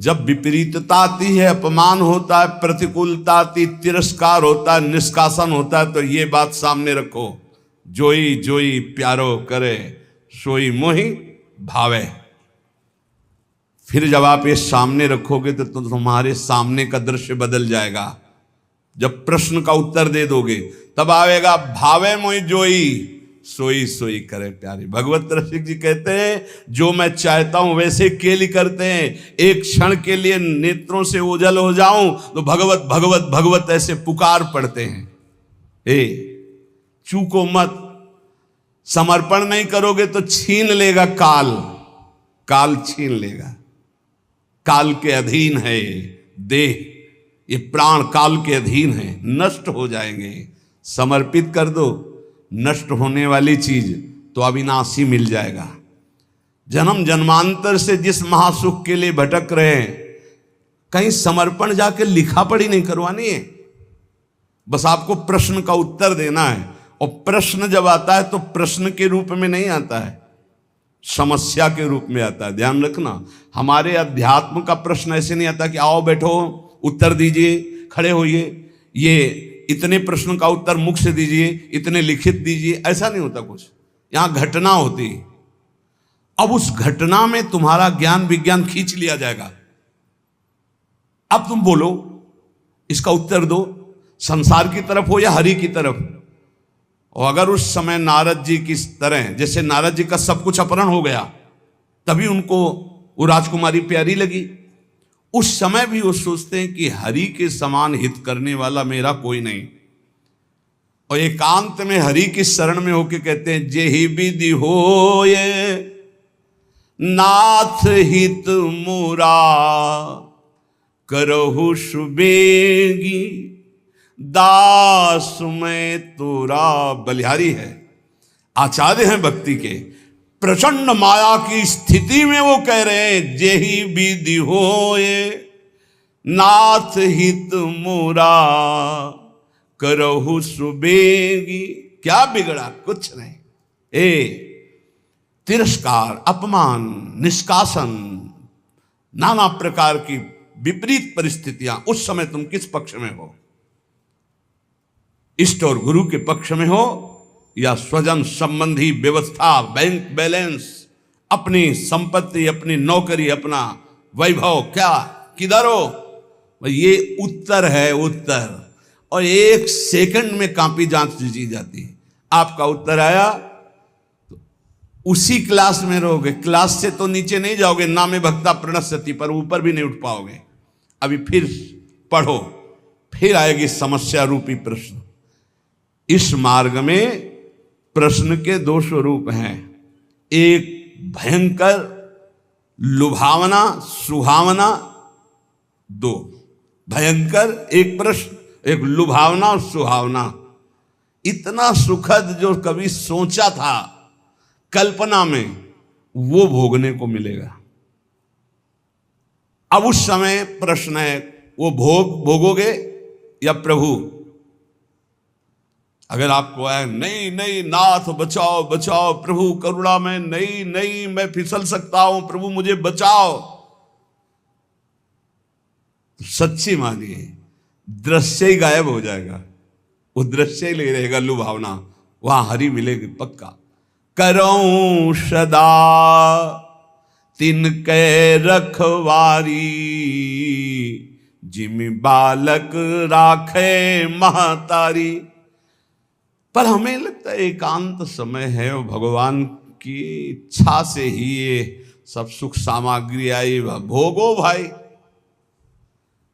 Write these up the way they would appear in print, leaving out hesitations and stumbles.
जब विपरीतता आती है, अपमान होता है, प्रतिकूलता आती, तिरस्कार होता है, निष्कासन होता है, तो ये बात सामने रखो, जोई जोई प्यारो करे सोई मोहि भावे। फिर जब आप ये सामने रखोगे तो तुम्हारे सामने का दृश्य बदल जाएगा। जब प्रश्न का उत्तर दे दोगे तब आएगा भावे मोहि जोई सोई सोई करे प्यारी। भगवत रसिक जी कहते हैं, जो मैं चाहता हूं वैसे केली करते हैं। एक क्षण के लिए नेत्रों से ओझल हो जाऊं तो भगवत भगवत भगवत ऐसे पुकार पड़ते हैं। चूको मत, समर्पण नहीं करोगे तो छीन लेगा काल, काल छीन लेगा। काल के अधीन है देह, ये प्राण काल के अधीन है, नष्ट हो जाएंगे। समर्पित कर दो, नष्ट होने वाली चीज तो अविनाशी मिल जाएगा। जन्म जन्मांतर से जिस महासुख के लिए भटक रहे हैं, कहीं समर्पण जाके लिखा पढ़ी नहीं करवानी है, बस आपको प्रश्न का उत्तर देना है। और प्रश्न जब आता है तो प्रश्न के रूप में नहीं आता है, समस्या के रूप में आता है। ध्यान रखना, हमारे अध्यात्म का प्रश्न ऐसे नहीं आता कि आओ बैठो उत्तर दीजिए, खड़े होइए, ये इतने प्रश्न का उत्तर मुख से दीजिए, इतने लिखित दीजिए, ऐसा नहीं होता कुछ। यहां घटना होती, अब उस घटना में तुम्हारा ज्ञान विज्ञान खींच लिया जाएगा। अब तुम बोलो, इसका उत्तर दो, संसार की तरफ हो या हरि की तरफ। और अगर उस समय नारद जी की तरह, जैसे नारद जी का सब कुछ अपहरण हो गया, तभी उनको वो राजकुमारी प्यारी लगी, उस समय भी वो सोचते हैं कि हरि के समान हित करने वाला मेरा कोई नहीं। और एकांत में हरि की शरण में होके कहते हैं, जेहि विधि होए नाथ हित मुरा करहु सुबेगी दास में तोरा। बलिहारी है, आचार्य हैं भक्ति के, प्रचंड माया की स्थिति में वो कह रहे हैं, जेहि विधि होए नाथ हित मोरा करहु सुबेगी। क्या बिगड़ा, कुछ नहीं। तिरस्कार, अपमान, निष्कासन, नाना प्रकार की विपरीत परिस्थितियां, उस समय तुम किस पक्ष में हो? इष्ट और गुरु के पक्ष में हो या स्वजन संबंधी व्यवस्था, बैंक बैलेंस, अपनी संपत्ति, अपनी नौकरी, अपना वैभव, क्या किधर हो? ये उत्तर है, उत्तर। और एक सेकंड में कॉपी जांच ली जाती है। आपका उत्तर आया तो उसी क्लास में रहोगे, क्लास से तो नीचे नहीं जाओगे, नामे भक्ता प्रणश्यति, पर ऊपर भी नहीं उठ पाओगे। अभी फिर पढ़ो, फिर आएगी समस्या रूपी प्रश्न। इस मार्ग में प्रश्न के दो स्वरूप हैं, एक भयंकर लुभावना सुहावना, दो भयंकर, एक प्रश्न, एक लुभावना और सुहावना। इतना सुखद जो कभी सोचा था कल्पना में, वो भोगने को मिलेगा। अब उस समय प्रश्न है, वो भोगोगे या प्रभु? अगर आपको है नहीं नहीं नाथ बचाओ बचाओ, प्रभु करुणा में, नहीं नहीं मैं फिसल सकता हूं, प्रभु मुझे बचाओ, तो सच्ची मानिए दृश्य ही गायब हो जाएगा, वो दृश्य ही ले रहेगा लुभावना, वहां हरि मिलेगी पक्का। करऊं सदा तिनके रखवारी, जिमि बालक राखे महतारी। पर हमें लगता है एकांत समय है और भगवान की इच्छा से ही ये सब सुख सामग्री आई, भोगो भाई।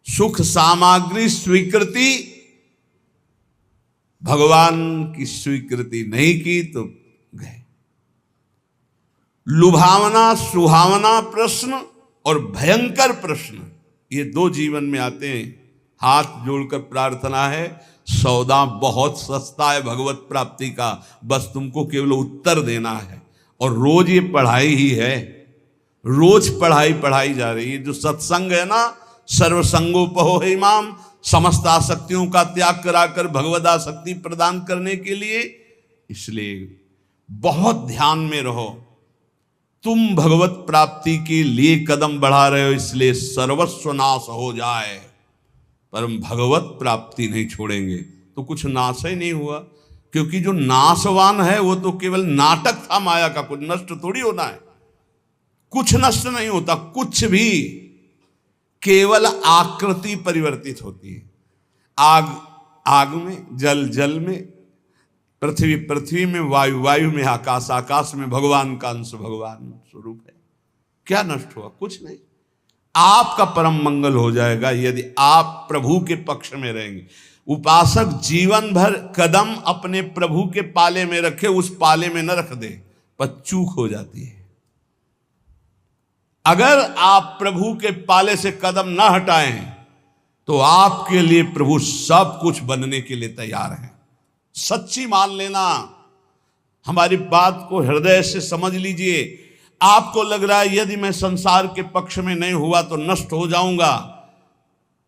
सुख सामग्री स्वीकृति, भगवान की स्वीकृति नहीं की तो गए। लुभावना सुहावना प्रश्न और भयंकर प्रश्न, ये दो जीवन में आते हैं। हाथ जोड़कर प्रार्थना है, सौदा बहुत सस्ता है भगवत प्राप्ति का, बस तुमको केवल उत्तर देना है। और रोज ये पढ़ाई ही है, रोज पढ़ाई जा रही है। जो सत्संग है ना, सर्वसंगोपहो है इमाम, समस्त आसक्तियों का त्याग कराकर भगवद आसक्ति प्रदान करने के लिए। इसलिए बहुत ध्यान में रहो, तुम भगवत प्राप्ति के लिए कदम बढ़ा रहे हो, इसलिए सर्वस्व नाश हो जाए पर हम भगवत प्राप्ति नहीं छोड़ेंगे, तो कुछ नाश ही नहीं हुआ। क्योंकि जो नाशवान है वो तो केवल नाटक था माया का, कुछ नष्ट थोड़ी होना है। कुछ नष्ट नहीं होता, कुछ भी, केवल आकृति परिवर्तित होती है। आग आग में, जल जल में, पृथ्वी पृथ्वी में, वायु वायु में, आकाश आकाश में। भगवान का अंश भगवान स्वरूप है। क्या नष्ट हुआ? कुछ नहीं। आपका परम मंगल हो जाएगा यदि आप प्रभु के पक्ष में रहेंगे। उपासक जीवन भर कदम अपने प्रभु के पाले में रखे, उस पाले में न रख दे, पर चूक हो जाती है। अगर आप प्रभु के पाले से कदम न हटाएं तो आपके लिए प्रभु सब कुछ बनने के लिए तैयार है। सच्ची मान लेना, हमारी बात को हृदय से समझ लीजिए। आपको लग रहा है यदि मैं संसार के पक्ष में नहीं हुआ तो नष्ट हो जाऊंगा,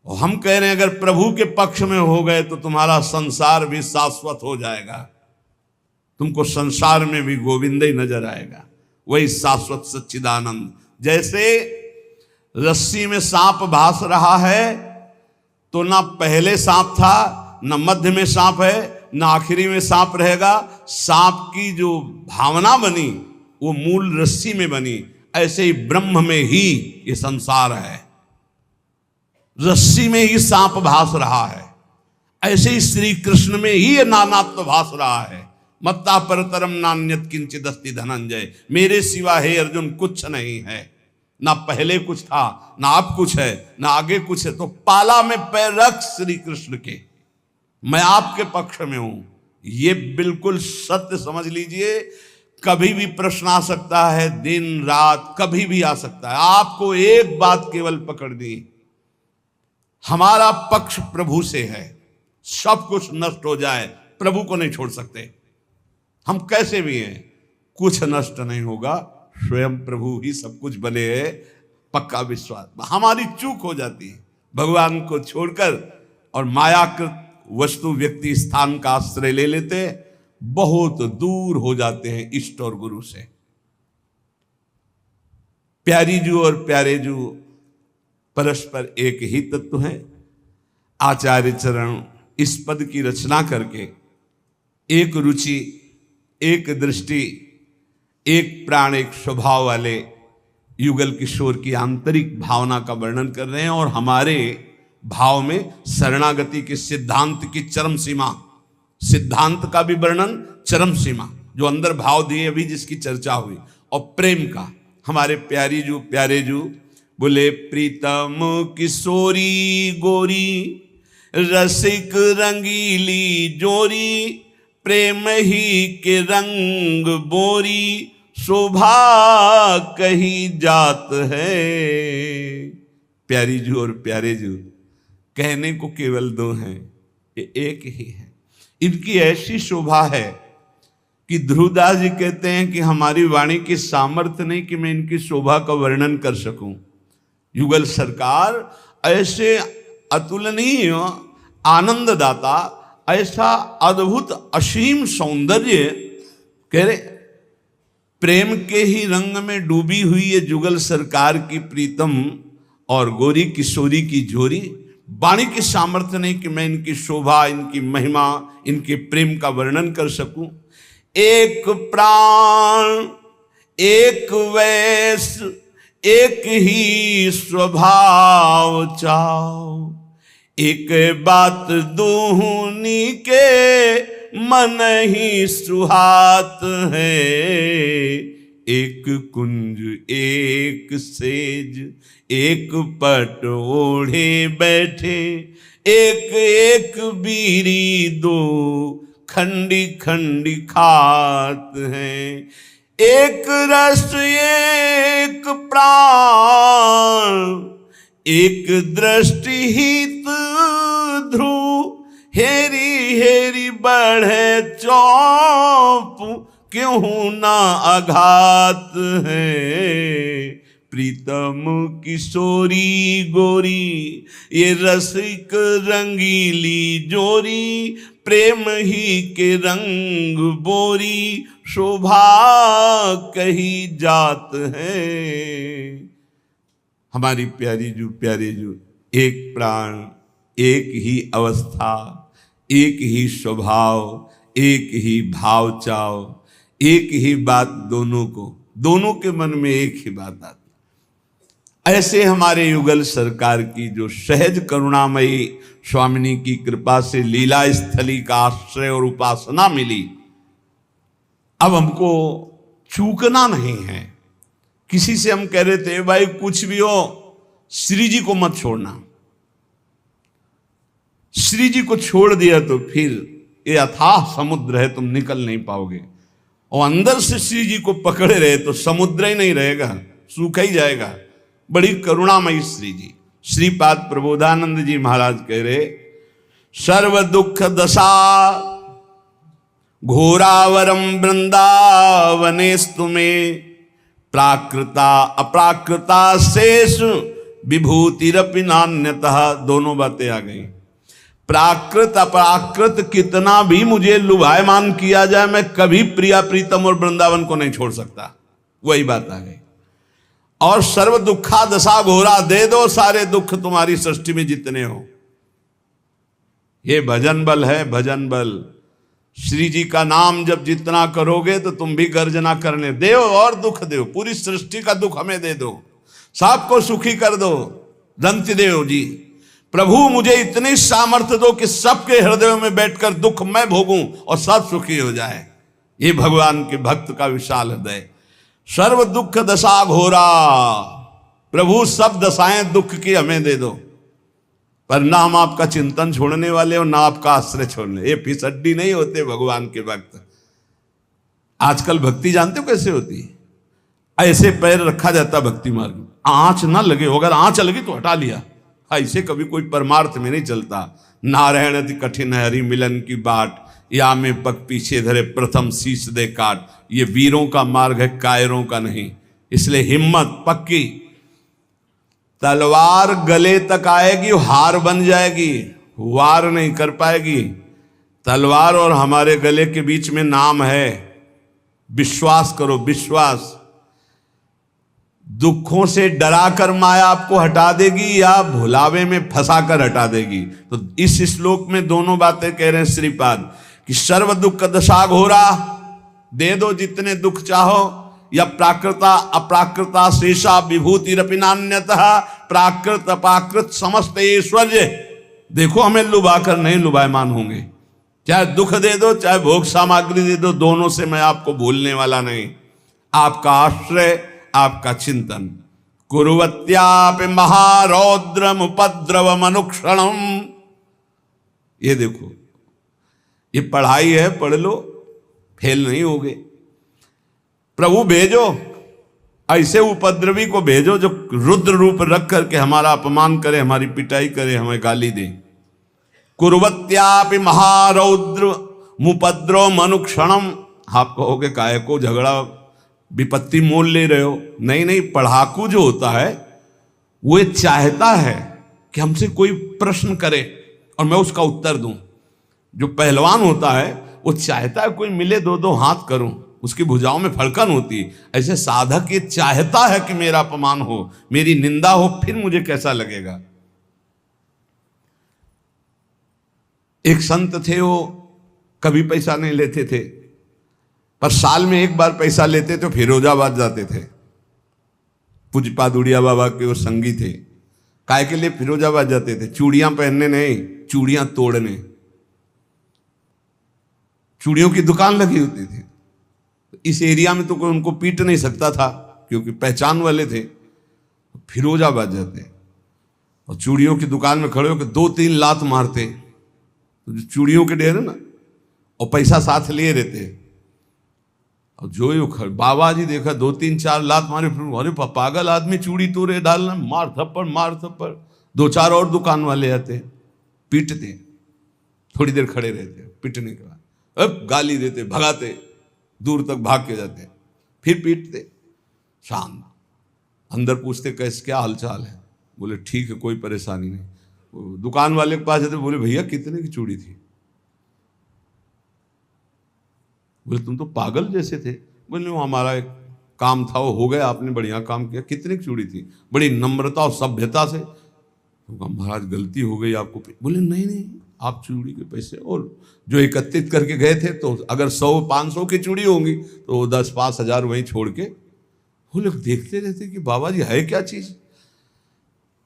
और हम कह रहे हैं अगर प्रभु के पक्ष में हो गए तो तुम्हारा संसार भी शाश्वत हो जाएगा, तुमको संसार में भी गोविंद ही नजर आएगा, वही शाश्वत सच्चिदानंद। जैसे रस्सी में सांप भास रहा है तो ना पहले सांप था, ना मध्य में सांप है, ना आखिरी में सांप रहेगा। सांप की जो भावना बनी वो मूल रस्सी में बनी। ऐसे ही ब्रह्म में ही ये संसार है, रस्सी में ही सांप भास रहा है। ऐसे ही श्री कृष्ण में ही ये नानात्व भास रहा है। मत्ता परतरम नान्यत किंचित अस्ति धनंजय, मेरे सिवा हे अर्जुन कुछ नहीं है। ना पहले कुछ था, ना अब कुछ है, ना आगे कुछ है। तो पाला में पैर रख श्री कृष्ण के, मैं आपके पक्ष में हूं। ये बिल्कुल सत्य समझ लीजिए। कभी भी प्रश्न आ सकता है, दिन रात कभी भी आ सकता है। आपको एक बात केवल पकड़नी, हमारा पक्ष प्रभु से है। सब कुछ नष्ट हो जाए, प्रभु को नहीं छोड़ सकते। हम कैसे भी हैं, कुछ नष्ट नहीं होगा, स्वयं प्रभु ही सब कुछ बने हैं, पक्का विश्वास। हमारी चूक हो जाती है भगवान को छोड़कर और मायाकृत वस्तु व्यक्ति स्थान का आश्रय ले लेते, बहुत दूर हो जाते हैं इष्ट और गुरु से। प्यारी जू और प्यारे जू परस्पर एक ही तत्व हैं। आचार्य चरण इस पद की रचना करके एक रुचि, एक दृष्टि, एक प्राण, एक स्वभाव वाले युगल किशोर की आंतरिक भावना का वर्णन कर रहे हैं। और हमारे भाव में शरणागति के सिद्धांत की चरम सीमा, सिद्धांत का भी वर्णन, चरम सीमा, जो अंदर भाव दिए अभी जिसकी चर्चा हुई, और प्रेम का। हमारे प्यारी जू प्यारे जू बोले, प्रीतम किशोरी गोरी रसिक रंगीली जोरी, प्रेम ही के रंग बोरी, शोभा कही जात है। प्यारी जू और प्यारे जू कहने को केवल दो हैं, ये एक ही है। इनकी ऐसी शोभा है कि ध्रुवदास जी कहते हैं कि हमारी वाणी की सामर्थ्य नहीं कि मैं इनकी शोभा का वर्णन कर सकूं। युगल सरकार ऐसे अतुलनीय आनंददाता, ऐसा अद्भुत असीम सौंदर्य, कह रहे प्रेम के ही रंग में डूबी हुई ये जुगल सरकार की प्रीतम और गोरी किशोरी की जोरी। वाणी की सामर्थ्य नहीं कि मैं इनकी शोभा, इनकी महिमा, इनके प्रेम का वर्णन कर सकूं। एक प्राण, एक वैस, एक ही स्वभाव चाओ, एक बात दूनी के मन ही सुहात है। एक कुंज, एक सेज, एक पट ओढ़े बैठे, एक एक बीरी दो खंडी खंडी खात हैं। एक रस एक प्राण, एक दृष्टि हित ध्रुव, हेरी हेरी बढ़े चौप, क्यों ना आघात है। प्रीतम किशोरी गोरी, ये रसिक रंगीली जोरी, प्रेम ही के रंग बोरी, शोभा कही जात है। हमारी प्यारी जू प्यारे जू, एक प्राण, एक ही अवस्था, एक ही स्वभाव, एक ही भाव चाव, एक ही बात, दोनों के मन में एक ही बात आती। ऐसे हमारे युगल सरकार की जो सहज करुणामयी स्वामिनी की कृपा से लीला स्थली का आश्रय और उपासना मिली, अब हमको चूकना नहीं है। किसी से हम कह रहे थे भाई कुछ भी हो श्री जी को मत छोड़ना, श्री जी को छोड़ दिया तो फिर ये अथाह समुद्र है, तुम निकल नहीं पाओगे। और अंदर से श्री जी को पकड़े रहे तो समुद्र ही नहीं रहेगा, सूखा ही जाएगा। बड़ी करुणामयी श्री जी। श्रीपाद प्रबोधानंद जी महाराज कह रहे, सर्व दुख दशा घोरावरम वृंदावनेस्तु में प्राकृता अप्राकृता शेष विभूतिरपि नान्यतः। दोनों बातें आ गई। प्राकृत अपराकृत कितना भी मुझे लुभायमान किया जाए, मैं कभी प्रिया प्रीतम और वृंदावन को नहीं छोड़ सकता। वही बात आ गई। और सर्व दुखा दशा घोरा, दे दो सारे दुख तुम्हारी सृष्टि में जितने हो। ये भजन बल है, भजन बल। श्री जी का नाम जब जितना करोगे तो तुम भी गर्जना करने दो और दुख दो, पूरी सृष्टि का दुख हमें दे दो, सबको सुखी कर दो। दंत देव जी, प्रभु मुझे इतनी सामर्थ्य दो कि सबके हृदयों में बैठकर दुख मैं भोगूं और सब सुखी हो जाए। ये भगवान के भक्त का विशाल हृदय। सर्व दुख दशा घोरा, प्रभु सब दशाएं दुख की हमें दे दो, पर ना हम आपका चिंतन छोड़ने वाले और ना आपका आश्रय छोड़ने। ये फिसड्डी नहीं होते भगवान के भक्त। आजकल भक्ति जानते हो कैसे होती? ऐसे पैर रखा जाता भक्ति मार्ग में, आंच ना लगे, अगर आंच लगी तो हटा लिया। ऐसे कभी कोई परमार्थ में नहीं चलता। नारायण अति कठिन हरि मिलन की बाट, या में पग पीछे धरे प्रथम शीश दे काट। ये वीरों का मार्ग है, कायरों का नहीं। इसलिए हिम्मत पक्की। तलवार गले तक आएगी, हार बन जाएगी, वार नहीं कर पाएगी। तलवार और हमारे गले के बीच में नाम है, विश्वास करो, विश्वास। दुखों से डरा कर माया आपको हटा देगी या भुलावे में फंसा कर हटा देगी। तो इस श्लोक में दोनों बातें कह रहे हैं श्रीपाद कि सर्व दुख दशा घोरा, दे दो जितने दुख चाहो, या प्राकृता अप्राकृता शेषा विभूतिरपि नान्यतः। प्राकृत अपाकृत समस्त ऐश्वर्य देखो हमें लुभाकर नहीं लुभायमान होंगे। चाहे दुख दे दो चाहे भोग सामग्री दे दो, दोनों से मैं आपको भूलने वाला नहीं। आपका आश्रय, आपका चिंतन। कुरुवत्यापि महारौद्रम उपद्रवम अनुक्षणम। ये देखो, ये पढ़ाई है, पढ़ लो, फेल नहीं होगे। प्रभु भेजो, ऐसे उपद्रवी को भेजो जो रुद्र रूप रख करके हमारा अपमान करे, हमारी पिटाई करे, हमें गाली दे। कुरुवत्यापि महारौद्र मुपद्रव मनुक्षणम। आप कहोगे काहे को झगड़ा विपत्ति मोल ले रहे हो? नहीं नहीं, पढ़ाकू जो होता है वो ये चाहता है कि हमसे कोई प्रश्न करे और मैं उसका उत्तर दूं। जो पहलवान होता है वो चाहता है कोई मिले, दो दो हाथ करूं, उसकी भुजाओं में फड़कन होती। ऐसे साधक ये चाहता है कि मेरा अपमान हो, मेरी निंदा हो, फिर मुझे कैसा लगेगा। एक संत थे, वो कभी पैसा नहीं लेते थे, पर साल में एक बार पैसा लेते तो फिरोजाबाद जाते थे। पूज्यपाद उड़िया बाबा के वो संगी थे। काय के लिए फिरोजाबाद जाते थे? चूड़ियां पहनने नहीं, चूड़ियां तोड़ने। चूड़ियों की दुकान लगी होती थी। इस एरिया में तो कोई उनको पीट नहीं सकता था क्योंकि पहचान वाले थे। फिरोजाबाद जाते और चूड़ियों की दुकान में खड़े होकर 2-3 लात मारते। तो जो चूड़ियों के ढेर है ना, और पैसा साथ लिए रहते। और जो ये बाबा जी देखा 2-3-4 लात मारे, फिर अरे पागल आदमी चूड़ी तोड़े डालना, मार थप्पड़ मार थप्पड़। 2-4 और दुकान वाले आते, पीटते, थोड़ी देर खड़े रहते, पीटने के बाद अब गाली देते, भगाते, दूर तक भाग के जाते, फिर पीटते। शांत, अंदर पूछते कैसे क्या हालचाल है? बोले ठीक है, कोई परेशानी नहीं। दुकान वाले के पास जाते, बोले भैया कितने की चूड़ी थी? बोले तुम तो पागल जैसे थे। बोले वो हमारा एक काम था, वो हो गया, आपने बढ़िया काम किया। कितनी चूड़ी थी? बड़ी नम्रता और सभ्यता से। तो कहा महाराज गलती हो गई आपको। बोले नहीं नहीं, आप चूड़ी के पैसे और जो एकत्रित करके गए थे, तो अगर 100-500 की चूड़ी होंगी तो 10-5 हज़ार वहीं छोड़ के। वो लोग देखते रहते कि बाबा जी है क्या चीज।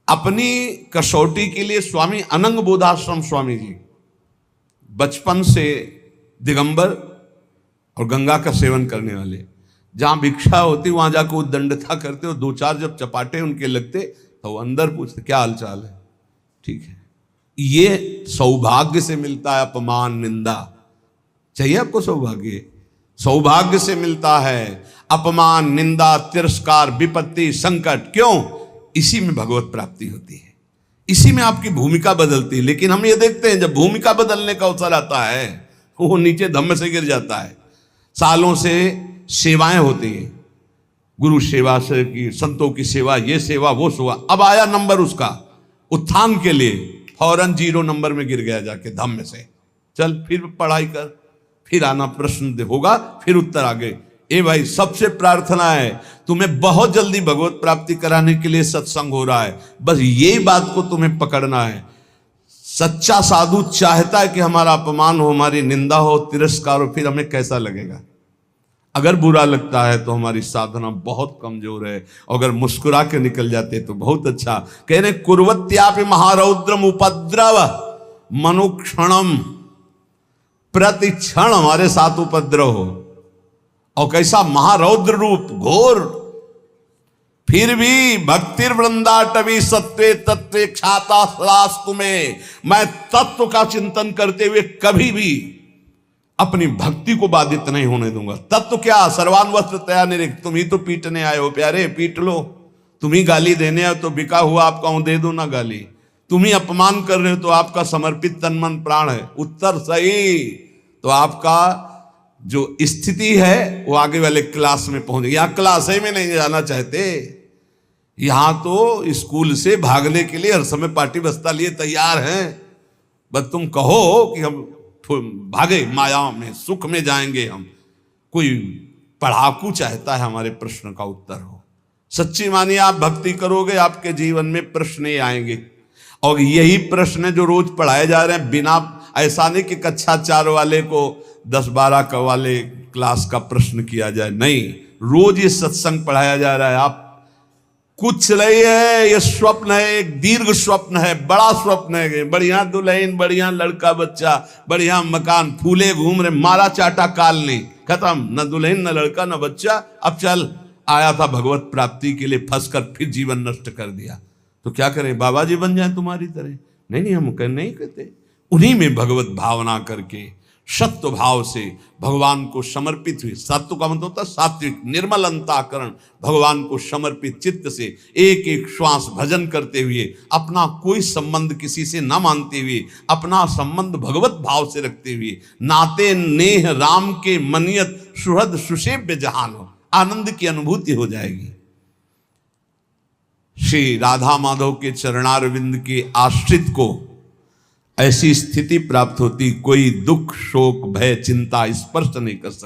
अपनी कसौटी के लिए स्वामी अनंग बोधाश्रम स्वामी जी बचपन से दिगंबर और गंगा का सेवन करने वाले, जहां भिक्षा होती वहां जाकर वो दंडता करते, और 2-4 जब चपाटे उनके लगते तो वो अंदर पूछते क्या हाल चाल है, ठीक है। ये सौभाग्य से मिलता है अपमान निंदा। चाहिए आपको सौभाग्य? सौभाग्य से मिलता है अपमान निंदा तिरस्कार विपत्ति संकट। क्यों? इसी में भगवत प्राप्ति होती है, इसी में आपकी भूमिका बदलती है। लेकिन हम ये देखते हैं जब भूमिका बदलने का अवसर आता है वो नीचे धम्म से गिर जाता है। सालों से सेवाएं होती हैं, गुरु सेवा से की, संतों की सेवा, ये सेवा वो सेवा, अब आया नंबर उसका उत्थान के लिए, फौरन 0 नंबर में गिर गया जाके धम्म से। चल फिर पढ़ाई कर, फिर आना, प्रश्न होगा, फिर उत्तर आगे। ए भाई, सबसे प्रार्थना है तुम्हें बहुत जल्दी भगवत प्राप्ति कराने के लिए सत्संग हो रहा है, बस यही बात को तुम्हें पकड़ना है। सच्चा साधु चाहता है कि हमारा अपमान हो, हमारी निंदा हो, तिरस्कार हो, फिर हमें कैसा लगेगा? अगर बुरा लगता है तो हमारी साधना बहुत कमजोर है, अगर मुस्कुरा के निकल जाते तो बहुत अच्छा। कह रहे कुर्वत्यापि महारौद्रम उपद्रव मनुक्षणम, प्रति क्षण हमारे साथ उपद्रव हो, और कैसा महारौद्र रूप घोर, फिर भी भक्तिर वृंदाटवी सत्वे तत्वे क्षाता सदास तुम्हें, मैं तत्व का चिंतन करते हुए कभी भी अपनी भक्ति को बाधित नहीं होने दूंगा। तत्व क्या? सर्वान्वस्त्र तया निरिक्त। तुम ही तो पीटने आए हो प्यारे, पीट लो। तुम ही गाली देने आए तो बिका हुआ आपका हूं, दे दो ना गाली। तुम ही अपमान कर रहे हो तो आपका समर्पित तन मन प्राण है। उत्तर सही तो आपका जो स्थिति है वो आगे वाले क्लास में पहुंच गई। यहाँ क्लास में नहीं जाना चाहते, यहां तो स्कूल से भागने के लिए हर समय पार्टी बस्ता लिए तैयार हैं। बस तुम कहो कि हम भागे माया में, सुख में जाएंगे हम। कोई पढ़ाकू चाहता है हमारे प्रश्न का उत्तर हो। सच्ची मानिए आप भक्ति करोगे, आपके जीवन में प्रश्न ही आएंगे, और यही प्रश्न जो रोज पढ़ाए जा रहे हैं। बिना ऐसा नहीं कि कक्षा 4 वाले को 10-12 का वाले क्लास का प्रश्न किया जाए, नहीं, रोज ये सत्संग पढ़ाया जा रहा है। आप कुछ नहीं है, ये स्वप्न है, एक दीर्घ स्वप्न है, बड़ा स्वप्न है। बढ़िया दुल्हन, बढ़िया लड़का बच्चा, बढ़िया मकान, फूले घूम रहे, मारा चाटा काल नहीं, खत्म, न दुल्हन न लड़का न बच्चा। अब चल आया था भगवत प्राप्ति के लिए, फंस कर फिर जीवन नष्ट कर दिया, तो क्या करें? बाबा जी बन जाए तुम्हारी तरह? नहीं, हम नहीं कहते। उन्हीं में भगवत भावना करके सत्व भाव से भगवान को समर्पित हुए, सत्व का मतलब होता है सात्विक निर्मल अंतःकरण, भगवान को समर्पित चित्त से एक एक श्वास भजन करते हुए, अपना कोई संबंध किसी से न मानते हुए, अपना संबंध भगवत भाव से रखते हुए, नाते नेह राम के मनियत सुहृद सुसेव्य जहान हो, आनंद की अनुभूति हो जाएगी। श्री राधा माधव के चरणारविंद के आश्रित को ऐसी स्थिति प्राप्त होती, कोई दुख शोक भय चिंता स्पर्श नहीं कर सकता।